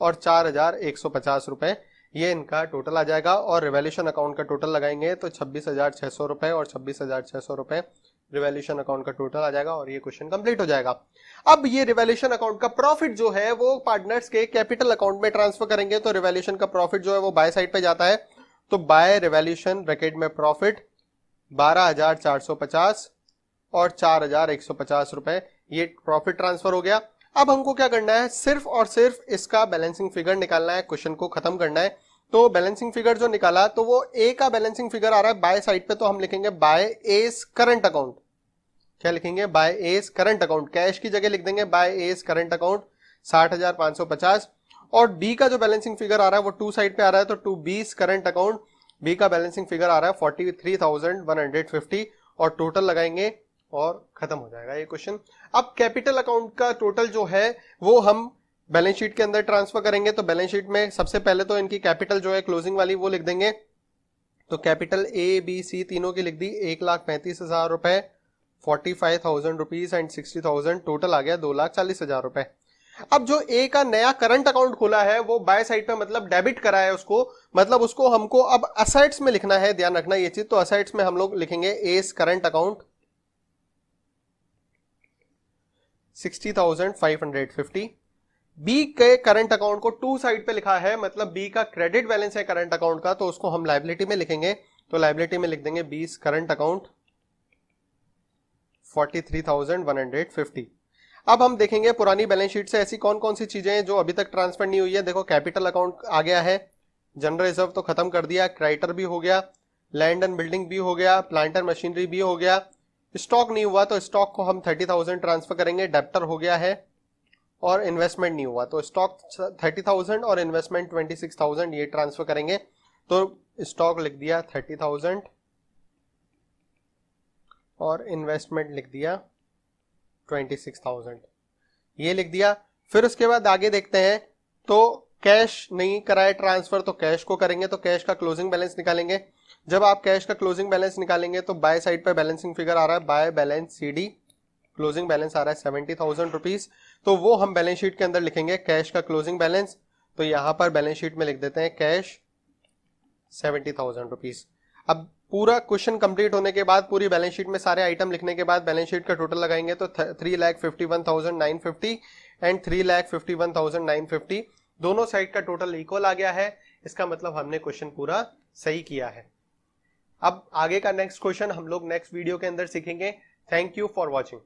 और 4,150 रुपए, ये इनका टोटल आ जाएगा। और रिवैल्यूएशन अकाउंट का टोटल लगाएंगे तो 26,600 रुपए और 26,600 रुपए रिवैल्यूएशन अकाउंट का टोटल आ जाएगा और ये क्वेश्चन कंप्लीट हो जाएगा। अब ये रिवैल्यूएशन अकाउंट का प्रॉफिट जो है वो पार्टनर्स के कैपिटल अकाउंट में ट्रांसफर करेंगे। तो रिवैल्यूएशन का प्रॉफिट जो है वो बाय साइड पे जाता है। तो बाय रिवैल्यूएशन ब्रैकेट में प्रॉफिट 12,450 और 4,150 रुपए, ये प्रॉफिट ट्रांसफर हो गया। अब हमको क्या करना है, सिर्फ और सिर्फ इसका बैलेंसिंग फिगर निकालना है, क्वेश्चन को खत्म करना है। तो बैलेंसिंग फिगर जो निकाला तो वो ए का बैलेंसिंग फिगर आ रहा है बाय साइड पे, तो हम लिखेंगे बाय एस करंट अकाउंट। क्या लिखेंगे, by S current account, cash की जगह लिख देंगे बाय एस करंट अकाउंट 60,550। और बी का जो बैलेंसिंग फिगर आ रहा है वो टू साइड पे आ रहा है, तो टू बीस करंट अकाउंट, बी का बैलेंसिंग फिगर आ रहा है 43,150 और टोटल लगाएंगे और खत्म हो जाएगा ये क्वेश्चन। अब कैपिटल अकाउंट का टोटल जो है वो हम बैलेंस शीट के अंदर ट्रांसफर करेंगे। तो बैलेंस शीट में सबसे पहले तो इनकी कैपिटल जो है क्लोजिंग वाली वो लिख देंगे। तो कैपिटल ए बी सी तीनों की लिख दी, 1,35,000 रुपए, 45,000 रुपीज एंड 60,000, टोटल आ गया 2,40,000 रुपए। अब जो ए का नया करंट अकाउंट खुला है वो बाय साइड पे मतलब डेबिट करा है उसको, मतलब उसको हमको अब असेट्स में लिखना है, ध्यान रखना ये चीज। तो असेट्स में हम लोग लिखेंगे एस करंट अकाउंट 60,550। बी के करंट अकाउंट को टू साइड पे लिखा है, मतलब बी का क्रेडिट बैलेंस है करंट अकाउंट का, तो उसको हम लायबिलिटी में लिखेंगे। तो लायबिलिटी में लिख देंगे बीस करंट अकाउंट 43,150। अब हम देखेंगे पुरानी बैलेंस शीट से ऐसी कौन कौन सी चीजें हैं जो अभी तक ट्रांसफर नहीं हुई है। देखो कैपिटल अकाउंट आ गया है, जनरल रिजर्व तो खत्म कर दिया, क्रेडिटर भी हो गया, लैंड एंड बिल्डिंग भी हो गया, प्लांट एंड मशीनरी भी हो गया। स्टॉक नहीं हुआ तो स्टॉक को हम 30,000 ट्रांसफर करेंगे, डेप्टर हो गया है, और इन्वेस्टमेंट नहीं हुआ तो स्टॉक 30,000 और इन्वेस्टमेंट 26,000 ये ट्रांसफर करेंगे। तो स्टॉक लिख दिया 30,000 और इन्वेस्टमेंट लिख दिया 26,000, ये लिख दिया। फिर उसके बाद आगे देखते हैं, तो कैश नहीं कराए ट्रांसफर तो कैश को करेंगे, तो कैश का क्लोजिंग बैलेंस निकालेंगे। जब आप कैश का क्लोजिंग बैलेंस निकालेंगे तो बाय साइड पे बैलेंसिंग फिगर आ रहा है, by balance CD closing balance आ रहा है 70,000 रुपीज, तो वो हम बैलेंस शीट के अंदर लिखेंगे कैश का क्लोजिंग बैलेंस। तो यहां पर बैलेंस शीट में लिख देते हैं कैश 70,000 रुपीज। अब पूरा क्वेश्चन कंप्लीट होने के बाद, पूरी बैलेंस शीट में सारे आइटम लिखने के बाद बैलेंस शीट का टोटल लगाएंगे तो 3,51,950 एंड 3,51,950 दोनों साइड का टोटल इक्वल आ गया है। इसका मतलब हमने क्वेश्चन पूरा सही किया है। अब आगे का नेक्स्ट क्वेश्चन हम लोग नेक्स्ट वीडियो के अंदर सीखेंगे। Thank you for watching.